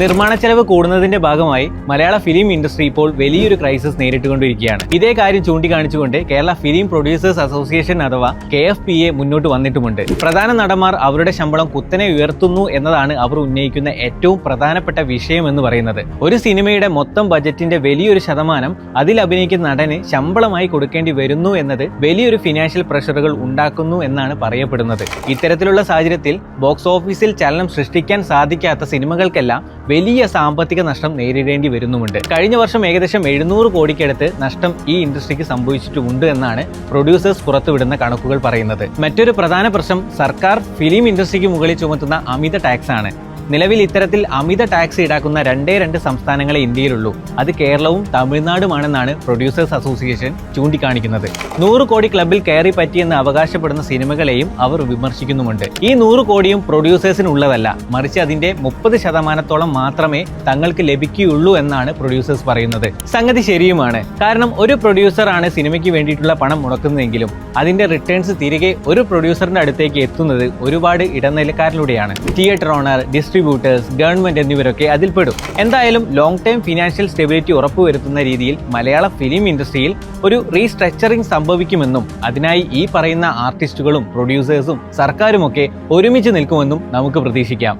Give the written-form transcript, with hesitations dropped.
നിർമ്മാണ ചെലവ് കൂടുന്നതിന്റെ ഭാഗമായി മലയാള ഫിലിം ഇൻഡസ്ട്രി ഇപ്പോൾ വലിയൊരു ക്രൈസിസ് നേരിട്ടുകൊണ്ടിരിക്കുകയാണ്. ഇതേ കാര്യം ചൂണ്ടിക്കാണിച്ചുകൊണ്ട് കേരള ഫിലിം പ്രൊഡ്യൂസേഴ്സ് അസോസിയേഷൻ അഥവാ KFPA മുന്നോട്ട് വന്നിട്ടുമുണ്ട്. പ്രധാന നടന്മാർ അവരുടെ ശമ്പളം കുത്തനെ ഉയർത്തുന്നു എന്നതാണ് അവർ ഉന്നയിക്കുന്ന ഏറ്റവും പ്രധാനപ്പെട്ട വിഷയം എന്ന് പറയുന്നത്. ഒരു സിനിമയുടെ മൊത്തം ബജറ്റിന്റെ വലിയൊരു ശതമാനം അതിൽ അഭിനയിക്കുന്ന നടന് ശമ്പളമായി കൊടുക്കേണ്ടി വരുന്നു എന്നത് വലിയൊരു ഫിനാൻഷ്യൽ പ്രഷറുകൾ ഉണ്ടാക്കുന്നു എന്നാണ് പറയപ്പെടുന്നത്. ഇത്തരത്തിലുള്ള സാഹചര്യത്തിൽ ബോക്സ് ഓഫീസിൽ ചലനം സൃഷ്ടിക്കാൻ സാധിക്കാത്ത സിനിമകൾക്കെല്ലാം വലിയ സാമ്പത്തിക നഷ്ടം നേരിടേണ്ടി വരുന്നുമുണ്ട്. കഴിഞ്ഞ വർഷം ഏകദേശം 700 കോടിക്കടുത്ത് നഷ്ടം ഈ ഇൻഡസ്ട്രിക്ക് സംഭവിച്ചിട്ടുമുണ്ട് എന്നാണ് പ്രൊഡ്യൂസേഴ്സ് പുറത്തുവിടുന്ന കണക്കുകൾ പറയുന്നത്. മറ്റൊരു പ്രധാന പ്രശ്നം സർക്കാർ ഫിലിം ഇൻഡസ്ട്രിക്ക് മുകളിൽ ചുമത്തുന്ന അമിത ടാക്സ് ആണ്. നിലവിൽ ഇത്തരത്തിൽ അമിത ടാക്സ് ഈടാക്കുന്ന രണ്ടേ സംസ്ഥാനങ്ങളെ ഇന്ത്യയിലുള്ളൂ. അത് കേരളവും തമിഴ്നാടുമാണെന്നാണ് പ്രൊഡ്യൂസേഴ്സ് അസോസിയേഷൻ ചൂണ്ടിക്കാണിക്കുന്നത്. 100 കോടി ക്ലബിൽ കയറി പറ്റിയെന്ന് അവകാശപ്പെടുന്ന സിനിമകളെയും അവർ വിമർശിക്കുന്നുമുണ്ട്. ഈ 100 കോടിയും പ്രൊഡ്യൂസേഴ്സിനുള്ളതല്ല, മറിച്ച് അതിന്റെ 30% മാത്രമേ തങ്ങൾക്ക് ലഭിക്കുകയുള്ളൂ എന്നാണ് പ്രൊഡ്യൂസേഴ്സ് പറയുന്നത്. സംഗതി ശരിയുമാണ്. കാരണം ഒരു പ്രൊഡ്യൂസറാണ് സിനിമയ്ക്ക് വേണ്ടിയിട്ടുള്ള പണം മുടക്കുന്നതെങ്കിലും അതിന്റെ റിട്ടേൺസ് തിരികെ ഒരു പ്രൊഡ്യൂസറിന്റെ അടുത്തേക്ക് എത്തുന്നത് ഒരുപാട് ഇടനിലക്കാരിലൂടെയാണ്. തിയേറ്റർ ഓണർ, ഡിസ്ട്രിബ്യൂട്ടേഴ്സ്, ഗവൺമെന്റ് എന്നിവരൊക്കെ അതിൽപ്പെടും. എന്തായാലും ലോങ് ടൈം ഫിനാൻഷ്യൽ സ്റ്റെബിലിറ്റി ഉറപ്പുവരുത്തുന്ന രീതിയിൽ മലയാള ഫിലിം ഇൻഡസ്ട്രിയിൽ ഒരു റീസ്ട്രക്ചറിംഗ് സംഭവിക്കുമെന്നും അതിനായി ഈ പറയുന്ന ആർട്ടിസ്റ്റുകളും പ്രൊഡ്യൂസേഴ്സും സർക്കാരുമൊക്കെ ഒരുമിച്ച് നിൽക്കുമെന്നും നമുക്ക് പ്രതീക്ഷിക്കാം.